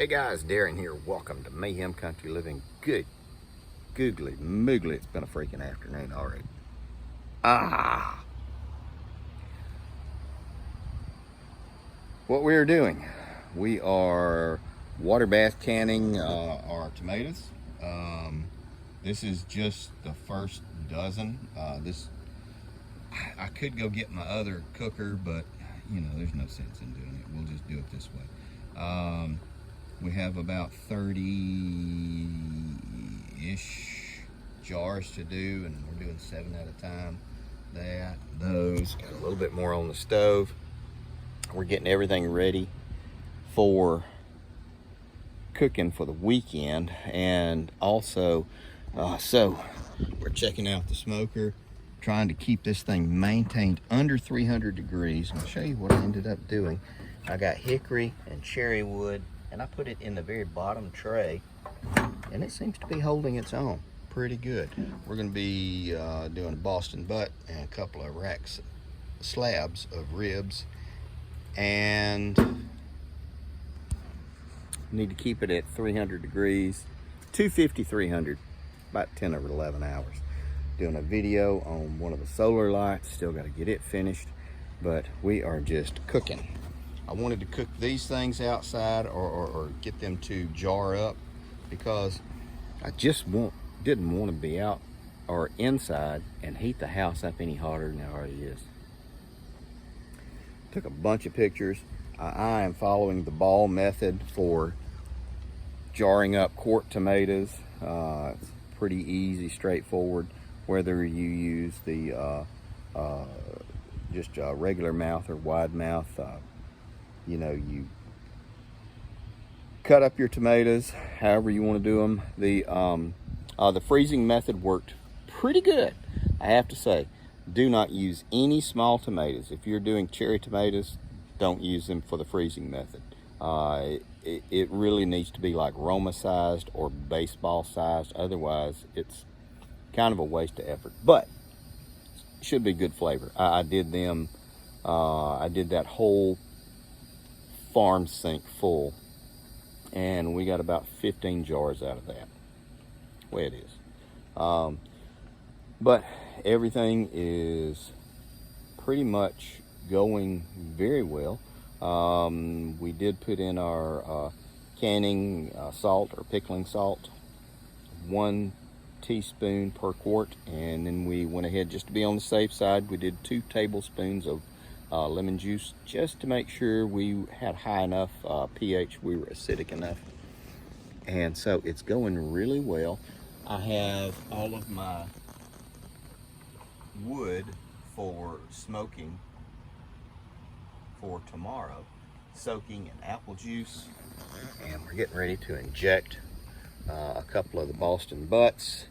Hey guys, Darren here. Welcome to Mayhem Country Living. Good googly moogly. It's been a freaking afternoon already. What we are doing, we are water bath canning our tomatoes. This is just the first dozen. I could go get my other cooker, but you know, there's no sense in doing it. We'll just do it this way. We have about 30-ish jars to do, and we're doing 7 at a time. Those, got a little bit more on the stove. We're getting everything ready for cooking for the weekend, and also, so we're checking out the smoker, trying to keep this thing maintained under 300 degrees. I'll show you what I ended up doing. I got hickory and cherry wood, and I put it in the very bottom tray, and it seems to be holding its own pretty good. We're going to be doing a Boston butt and a couple of slabs of ribs, and need to keep it at 300 degrees, 250, 300, about 10 or 11 hours. Doing a video on one of the solar lights, still got to get it finished, but we are just cooking. I wanted to cook these things outside or get them to jar up, because I just didn't want to be out or inside and heat the house up any hotter than it already is. Took a bunch of pictures. I am following the Ball method for jarring up quart tomatoes. It's pretty easy, straightforward. Whether you use the just regular mouth or wide mouth, you know, you cut up your tomatoes however you want to do them. The freezing method worked pretty good, I have to say. Do not use any small tomatoes. If you're doing cherry tomatoes, don't use them for the freezing method. It really needs to be like Roma sized or baseball sized. Otherwise, it's kind of a waste of effort, but it should be good flavor. I did them. I did that whole farm sink full, and we got about 15 jars out of that. Way it is. But everything is pretty much going very well. We did put in our canning salt or pickling salt, 1 teaspoon per quart, and then we went ahead, just to be on the safe side, we did 2 tablespoons of lemon juice, just to make sure we had high enough pH, we were acidic enough. And so it's going really well. I have all of my wood for smoking for tomorrow soaking in apple juice, and we're getting ready to inject a couple of the Boston butts.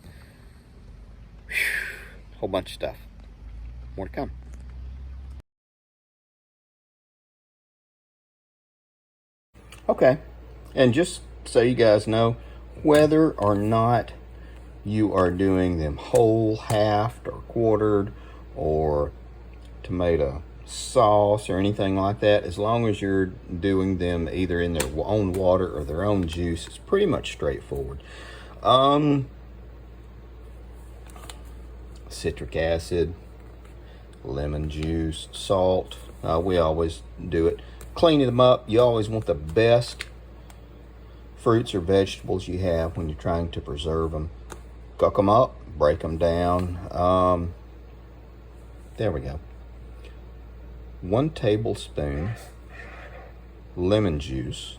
Whole bunch of stuff. More to come. Okay, and just so you guys know, whether or not you are doing them whole, halved, or quartered, or tomato sauce or anything like that, as long as you're doing them either in their own water or their own juice, it's pretty much straightforward. Citric acid, lemon juice, salt, we always do it. Cleaning them up, you always want the best fruits or vegetables you have when you're trying to preserve them. Cook them up, break them down. There we go. 1 tablespoon lemon juice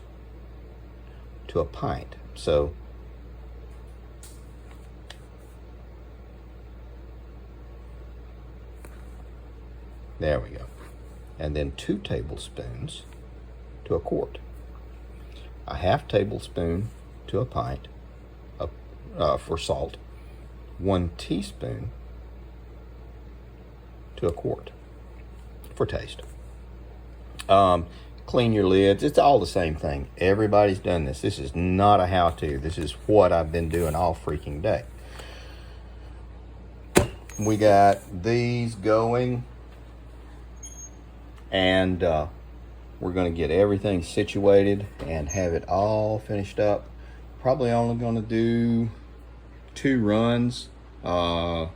to a pint. So there we go. And then 2 tablespoons to a quart. A half tablespoon to a pint for salt. 1 teaspoon to a quart for taste. Clean your lids. It's all the same thing. Everybody's done this. This is not a how-to. This is what I've been doing all freaking day. We got these going, and we're going to get everything situated and have it all finished up. Probably only going to do 2 runs with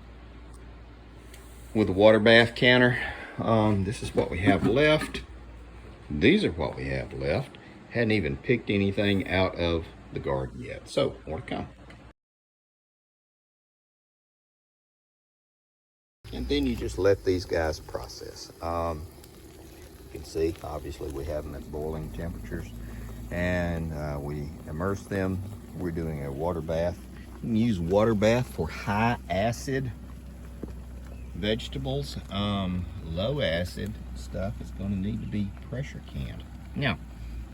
a water bath canner. This is what we have left. These are what we have left. Hadn't even picked anything out of the garden yet, so more to come. And then you just let these guys process. You can see, obviously, we have them at boiling temperatures, and we immerse them. We're doing a water bath. You can use water bath for high acid vegetables. Low acid stuff is going to need to be pressure canned. Now,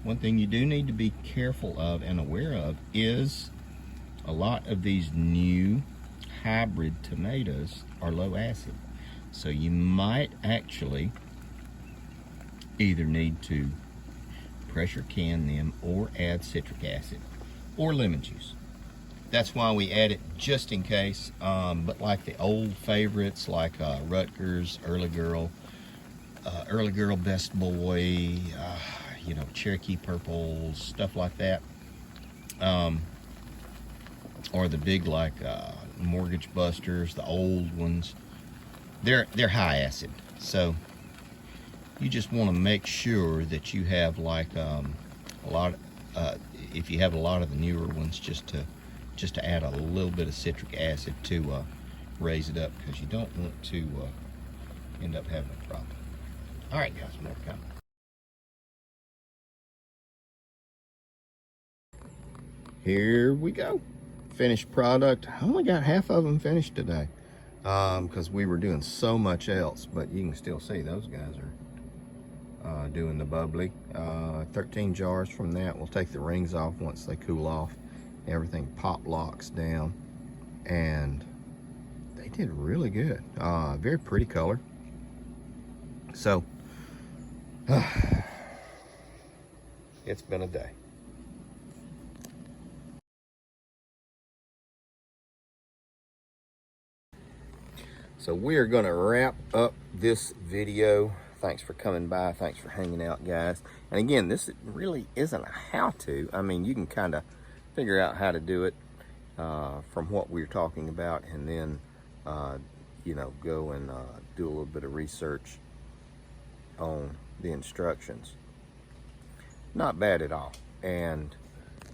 one thing you do need to be careful of and aware of is a lot of these new hybrid tomatoes are low acid. So you might actually either need to pressure can them or add citric acid or lemon juice. That's why we add it, just in case. But like the old favorites like Rutgers, Early Girl, Best Boy, you know, Cherokee Purples, stuff like that. Or the big like Mortgage Busters, the old ones. They're high acid. So you just want to make sure that you have like a lot. If you have a lot of the newer ones, just to add a little bit of citric acid to raise it up, because you don't want to end up having a problem. All right, guys, more to come. Here we go. Finished product. I only got half of them finished today because we were doing so much else, but you can still see those guys are doing the bubbly. 13 jars from that. We'll take the rings off once they cool off. Everything pop locks down, and they did really good. Very pretty color. So it's been a day. So we are going to wrap up this video. Thanks for coming by. Thanks for hanging out, guys. And again, this really isn't a how-to. I mean, you can kind of figure out how to do it from what we're talking about, and then you know, go and do a little bit of research on the instructions. Not bad at all, and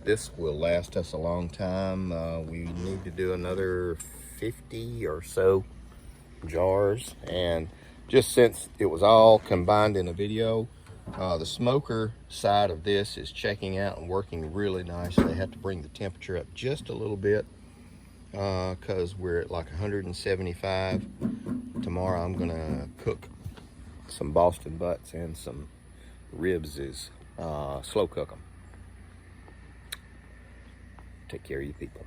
this will last us a long time. We need to do another 50 or so jars, and just since it was all combined in a video, the smoker side of this is checking out and working really nice. They have to bring the temperature up just a little bit because we're at like 175. Tomorrow I'm gonna cook some Boston butts and some ribs, slow cook them. Take care of you people.